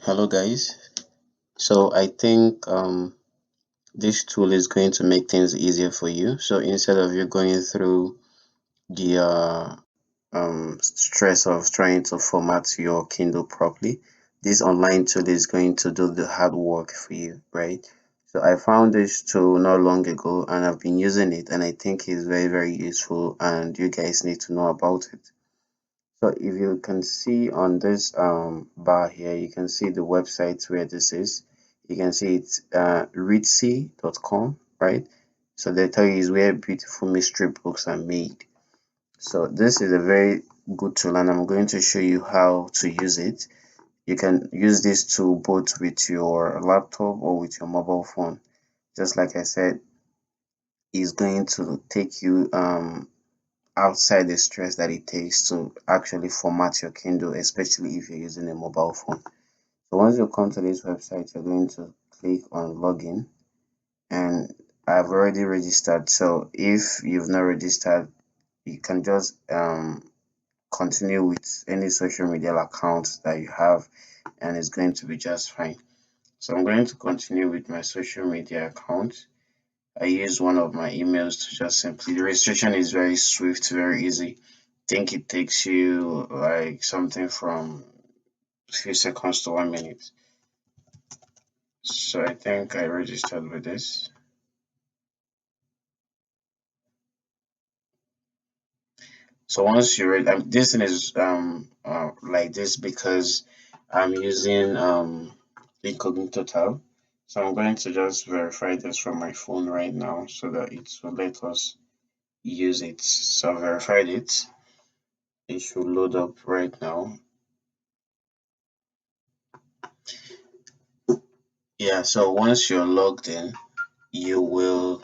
Hello guys. So I think this tool is going to make things easier for you. So instead of you going through the stress of trying to format your Kindle properly, this online tool is going to do the hard work for you, right? So I found this tool not long ago and I've been using it and I think it's very useful and you guys need to know about it. So if you can see on this bar here, you can see the website where this is. You can see it's readsy.com, right? So they tell you is where beautiful mystery books are made. So this is a very good tool and I'm going to show you how to use it. You can use this tool both with your laptop or with your mobile phone. Just like I said, it's going to take you outside the stress that it takes to actually format your Kindle, especially if you're using a mobile phone. So once you come to this website, you're going to click on login and I've already registered. So if you've not registered, you can just continue with any social media account that you have and it's going to be just fine. So I'm going to continue with my social media account. I use one of my emails to just simply, the registration is very swift, very easy. I think it takes you like something from a few seconds to 1 minute. So I think I registered with this. So once you read, this thing is like this because I'm using incognito tab. So I'm going to just verify this from my phone right now so that it will let us use it. So I verified it. It should load up right now. Yeah, so once you're logged in, you will,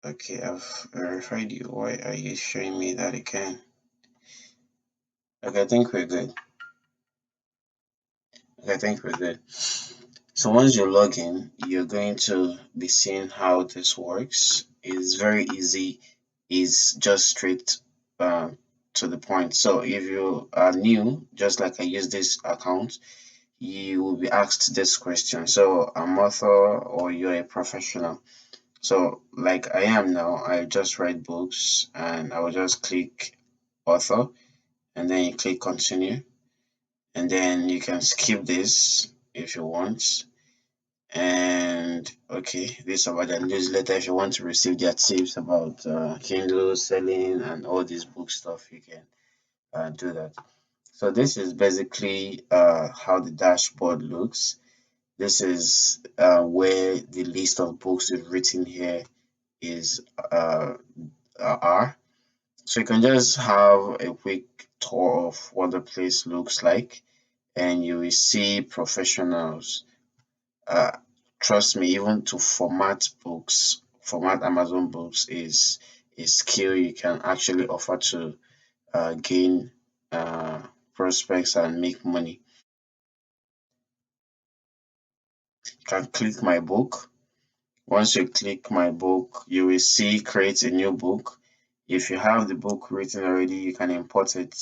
okay, I've verified you. Why are you showing me that again? Okay, I think we're good. Okay, I think we're good. So once you log in, you're going to be seeing how this works. It's very easy. It's just straight to the point. So if you are new, just like I use this account, you will be asked this question. So I'm author or you're a professional. So like I am now, I just write books and I will just click author and then you click continue and then you can skip this if you want. And okay, this about the newsletter. If you want to receive their tips about Kindle selling and all this book stuff, you can do that. So this is basically how the dashboard looks. This is where the list of books we've written here is are. So you can just have a quick tour of what the place looks like, and you will see professionals. Uh, Trust me, even to format Amazon books is a skill you can actually offer to gain prospects and make money. You can click my book. Once you click my book, you will see create a new book. If you have the book written already, you can import it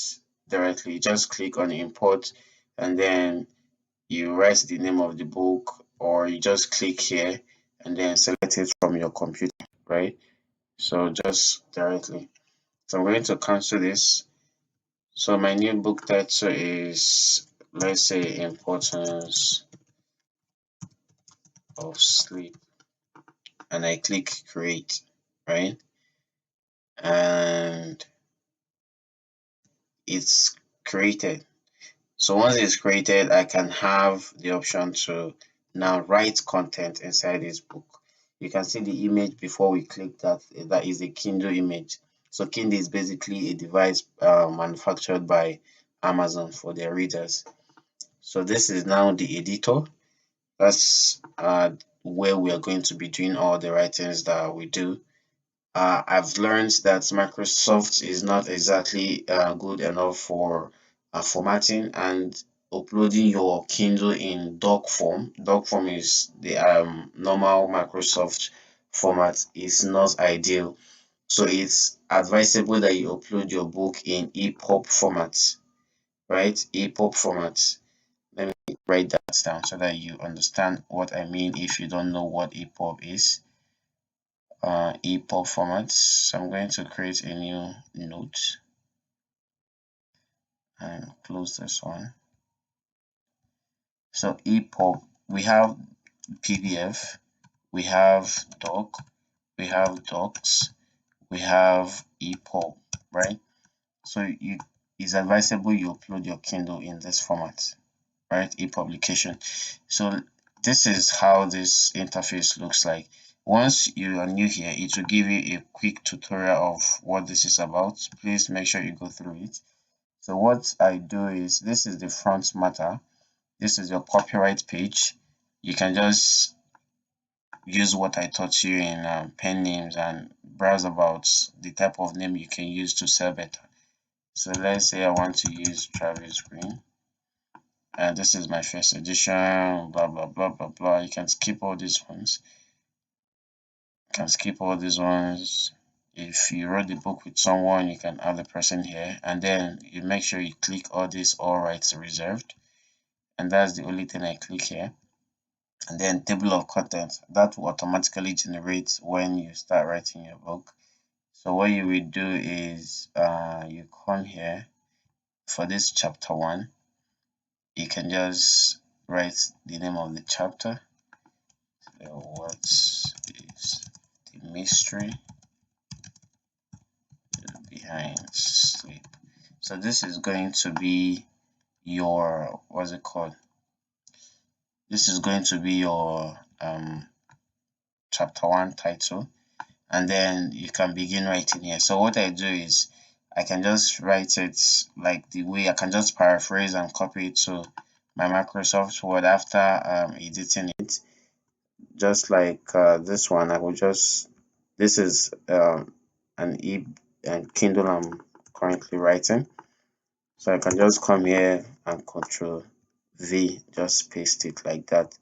directly. Just click on import and then you write the name of the book or you just click here and then select it from your computer, right? So just directly. So I'm going to cancel this. So my new book title is, let's say, Importance of Sleep, and I click create, right? And it's created. So once it's created, I can have the option to now write content inside this book. You can see the image before we click that. That is a Kindle image. So Kindle is basically a device manufactured by Amazon for their readers. So this is now the editor. That's where we are going to be doing all the writings that we do. I've learned that Microsoft is not exactly good enough for formatting and uploading your Kindle in doc form. Doc form is the normal Microsoft format is not ideal. So it's advisable that you upload your book in EPUB format, right? EPUB format. Let me write that down so that you understand what I mean if you don't know what EPUB is. EPUB format. So I'm going to create a new note and close this one. So EPUB, we have PDF, we have doc, we have docs, we have EPUB, right? So it's advisable you upload your Kindle in this format, right? E-publication. So this is how this interface looks like. Once you are new here, it will give you a quick tutorial of what this is about. Please make sure you go through it. So what I do is, this is the front matter. This is your copyright page. You can just use what I taught you in pen names and browse about the type of name you can use to sell better. So let's say I want to use Travis Green, and this is my first edition, blah blah blah blah blah. You can skip all these ones. You can skip all these ones. If you wrote the book with someone, you can add the person here, and then you make sure you click all these all rights reserved, and that's the only thing I click here. And then table of contents, that will automatically generate when you start writing your book. So what you will do is you come here for this chapter 1. You can just write the name of the chapter. So what is the mystery behind sleep? So this is going to be your, what's it called? This is going to be your chapter 1 title, and then you can begin writing here. So what I do is I can just write it like the way, I can just paraphrase and copy it to my Microsoft Word after editing it. Just like this one, I will just, this is an Kindle I'm currently writing. So I can just come here and Control V, just paste it like that.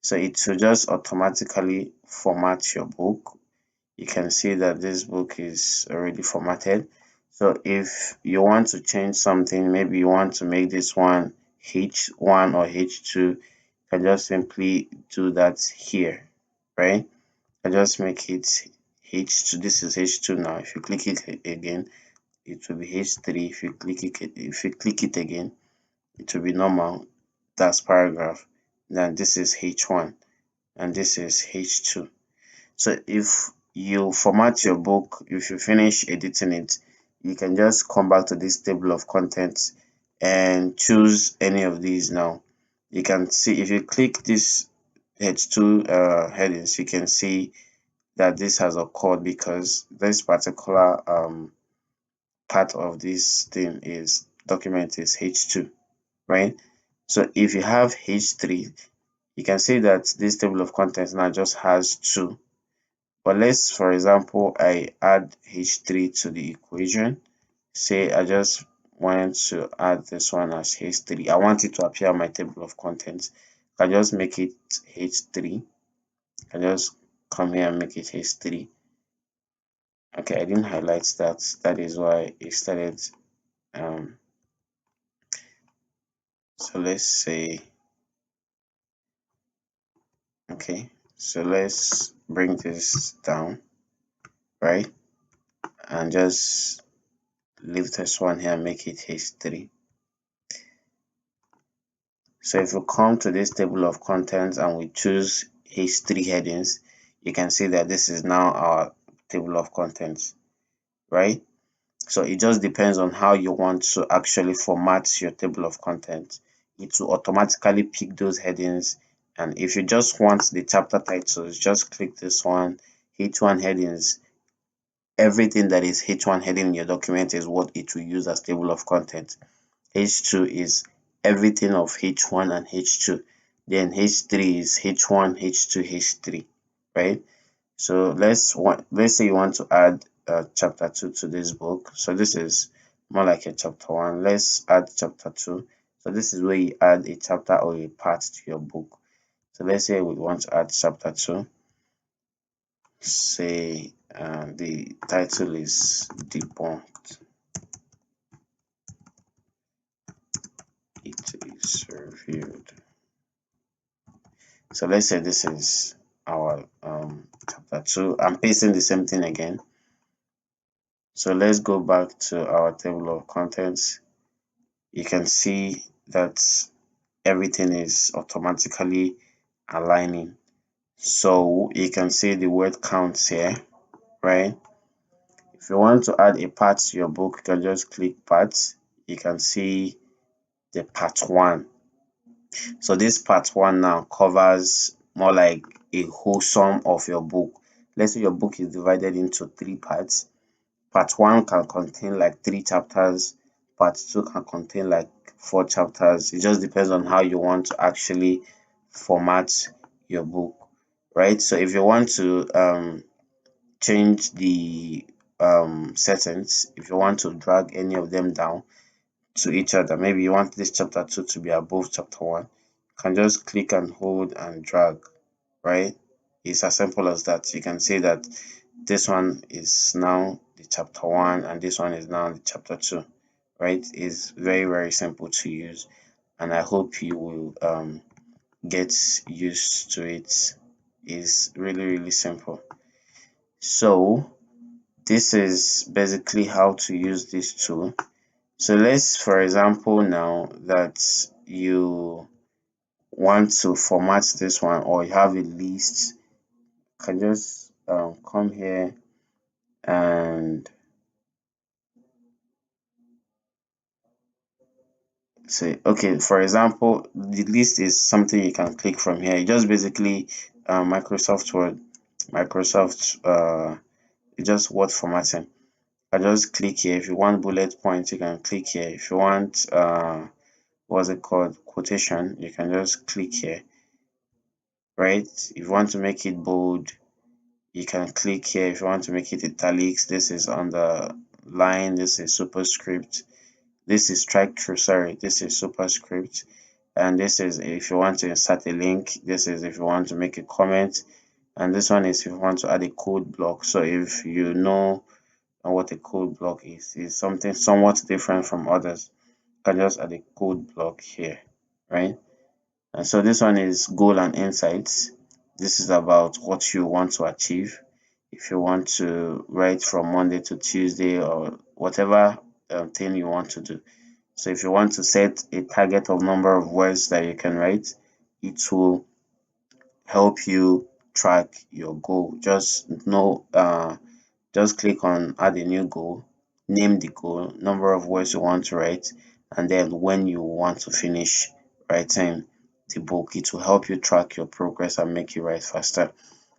So it will just automatically format your book. You can see that this book is already formatted. So if you want to change something, maybe you want to make this one H1 or H2, you can just simply do that here, right? I just make it H2. This is H2 now. If you click it again, it will be H3. If you click it again, it will be normal. That's paragraph. Then this is H1 and this is H2. So if you format your book, if you finish editing it, you can just come back to this table of contents and choose any of these now. You can see if you click this H2 headings, you can see that this has occurred because this particular part of this thing is document is H2, right? So if you have H3, you can see that this table of contents now just has 2. But let's, for example, I add H3 to the equation. Say I just want to add this one as H3. I want it to appear on my table of contents. I can just make it H3. I just come here and make it H3. Okay, I didn't highlight that. That is why it started. So let's say, okay, so let's bring this down, right? And just leave this one here and make it H3. So if we come to this table of contents and we choose H3 headings, you can see that this is now our table of contents, right? So it just depends on how you want to actually format your table of contents. It will automatically pick those headings, and if you just want the chapter titles, just click this one, H1 headings. Everything that is H1 heading in your document is what it will use as table of contents. H2 is everything of H1 and H2. Then H3 is H1, H2, H3, right? So let's say you want to add chapter 2 to this book. So this is more like a chapter 1. Let's add chapter 2. So this is where you add a chapter or a part to your book. So let's say we want to add chapter 2. Say the title is Debunked. it is reviewed. So let's say this is our chapter 2. I'm pasting the same thing again. So let's go back to our table of contents. You can see that everything is automatically aligning. So you can see the word counts here, right? If you want to add a part to your book, you can just click parts. You can see the part 1. So this part 1 now covers more like a whole sum of your book. Let's say your book is divided into 3 parts. Part 1 can contain like 3 chapters. Part 2 can contain like 4 chapters. It just depends on how you want to actually format your book, right? So if you want to change the settings, if you want to drag any of them down to each other, maybe you want this chapter 2 to be above chapter 1, you can just click and hold and drag, right? It's as simple as that. You can see that this one is now the chapter 1 and this one is now the chapter 2, right? It's very, very simple to use, and I hope you will get used to it. It's really, really simple. So this is basically how to use this tool. So let's, for example, now that you want to format this one, or you have a list, you can just come here and say, okay, for example, the list is something you can click from here. You just basically Microsoft Word, Microsoft, just word formatting. I just click here. If you want bullet points, you can click here. If you want what's it called, quotation, you can just click here, right? If you want to make it bold, you can click here. If you want to make it italics, this is underline, this is superscript, this is strike through, sorry, this is superscript, and this is if you want to insert a link, this is if you want to make a comment, and this one is if you want to add a code block. So if you know what a code block is something somewhat different from others, you can just add a code block here, right? And so this one is goal and insights. This is about what you want to achieve. If you want to write from Monday to Tuesday or whatever thing you want to do. So if you want to set a target of number of words that you can write, it will help you track your goal. Just click on add a new goal, name the goal, number of words you want to write, and then when you want to finish writing the book. It will help you track your progress and make you write faster.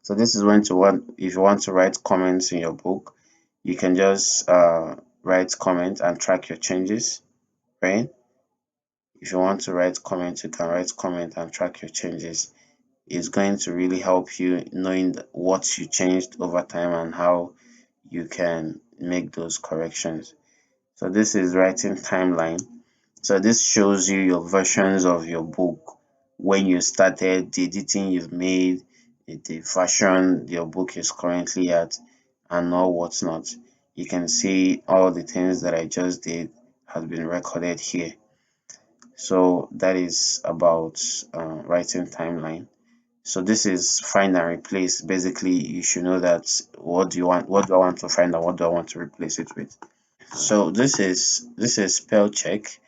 So this is when to want if you want to write comments in your book, you can just write comment and track your changes, right? If you want to write comment, you can write comment and track your changes. It's going to really help you knowing what you changed over time and how you can make those corrections. So this is writing timeline. So this shows you your versions of your book, when you started, the editing you've made, the version your book is currently at, and all what's not. You can see all the things that I just did has been recorded here. So that is about writing timeline. So this is find and replace. Basically, you should know that what do you want, what do I want to find and what do I want to replace it with. So this is spell check.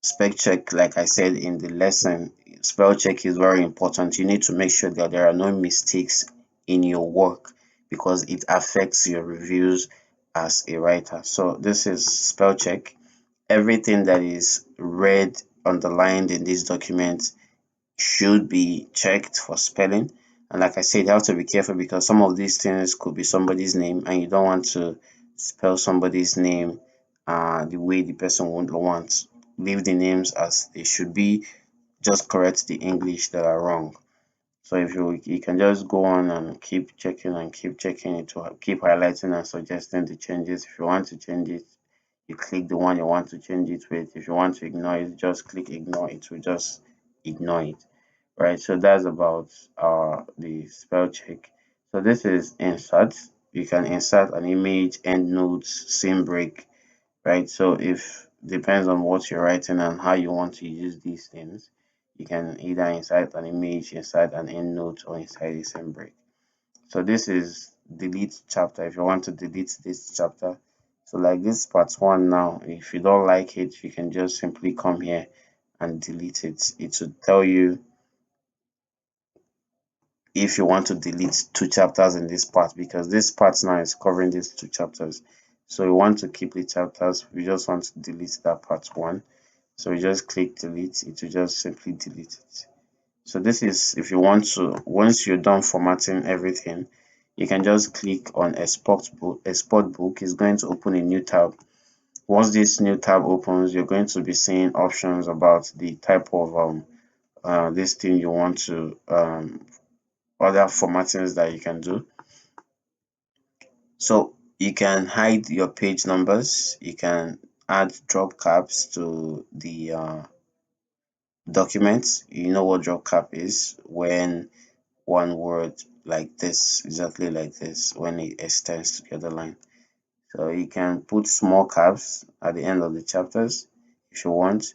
Spell check, like I said in the lesson, spell check is very important. You need to make sure that there are no mistakes in your work because it affects your reviews as a writer. So this is spell check. Everything that is red underlined in this document should be checked for spelling. And like I said, you have to be careful because some of these things could be somebody's name and you don't want to spell somebody's name the way the person would want. Leave the names as they should be, just correct the English that are wrong. So if you can just go on and keep checking it, to keep highlighting and suggesting the changes. If you want to change it, you click the one you want to change it with. If you want to ignore it, just click ignore. It will just ignore it, right? So that's about the spell check. So this is insert. You can insert an image, end notes, scene break, right? So if depends on what you're writing and how you want to use these things. You can either insert an image, insert an endnote, or insert a same break. So this is delete chapter if you want to delete this chapter. So like this part one now, if you don't like it, you can just simply come here and delete it. It will tell you if you want to delete two chapters in this part, because this part now is covering these two chapters. So you want to keep the chapters, we just want to delete that part one. So you just click delete, it will just simply delete it. So this is if you want to, once you're done formatting everything, you can just click on export book is going to open a new tab. Once this new tab opens, you're going to be seeing options about the type of this thing you want to other formattings that you can do. So you can hide your page numbers, you can add drop caps to the document. You know what drop cap is? When one word like this, exactly like this, when it extends to the other line. So you can put small caps at the end of the chapters if you want.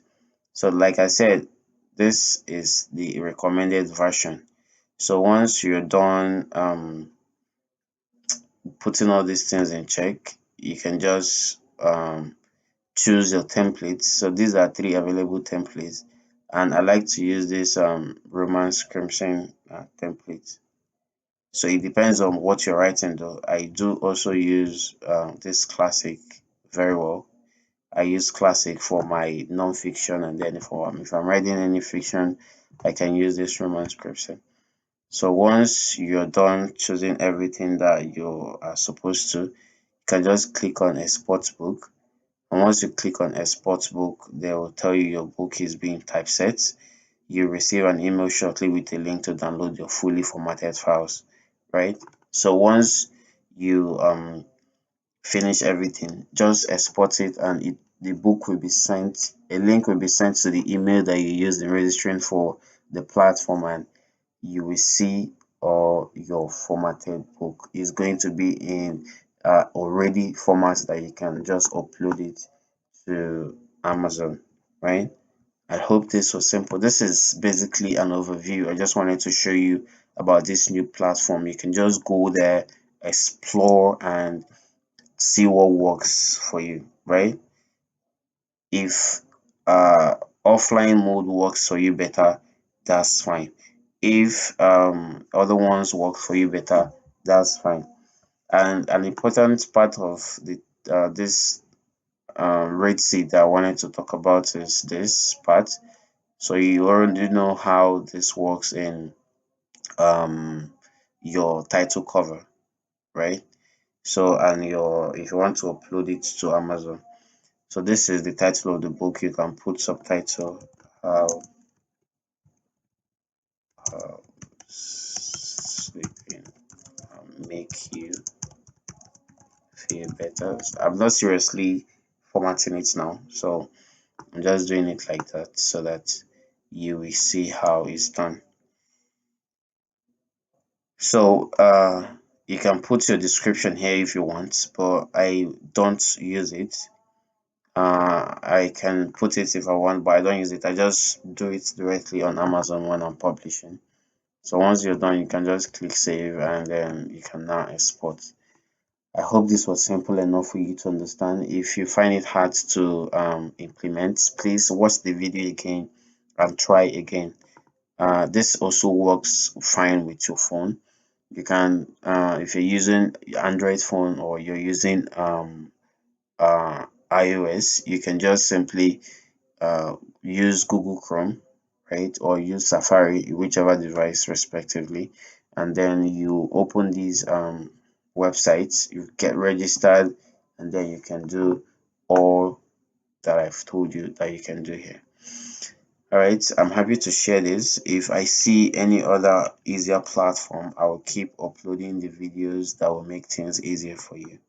So like I said, this is the recommended version. So once you're done putting all these things in check, you can just choose your templates. So these are three available templates, and I like to use this Roman scription template. So it depends on what you're writing though. I do also use this classic very well. I use classic for my non-fiction, and then if I'm writing any fiction, I can use this Roman scription. So once you're done choosing everything that you are supposed to, you can just click on export book. And once you click on export book, they will tell you your book is being typeset. You receive an email shortly with a link to download your fully formatted files, right? So once you finish everything, just export it, and the book will be sent, a link will be sent to the email that you used in registering for the platform, and you will see or your formatted book is going to be in already format that you can just upload it to Amazon, right? I hope this was simple. This is basically an overview. I just wanted to show you about this new platform. You can just go there, explore, and see what works for you, right? If offline mode works for you better, that's fine. If other ones work for you better, that's fine. And an important part of the this Red Sea that I wanted to talk about is this part. So you already know how this works in um your title cover, right? So and your if you want to upload it to Amazon. So this is the title of the book. You can put subtitle how how sleeping make you feel better. I'm not seriously formatting it now, so I'm just doing it like that so that you will see how it's done. So you can put your description here if you want, but I don't use it. I can put it if I want, but I don't use it. I just do it directly on Amazon when I'm publishing. So once you're done, you can just click save, and then you can now export. I hope this was simple enough for you to understand. If you find it hard to implement, please watch the video again and try again. This also works fine with your phone. You can, if you're using Android phone or you're using iOS, you can just simply use Google Chrome, right, or use Safari, whichever device respectively, and then you open these websites, you get registered, and then you can do all that I've told you that you can do here. All right, I'm happy to share this. If I see any other easier platform, I will keep uploading the videos that will make things easier for you.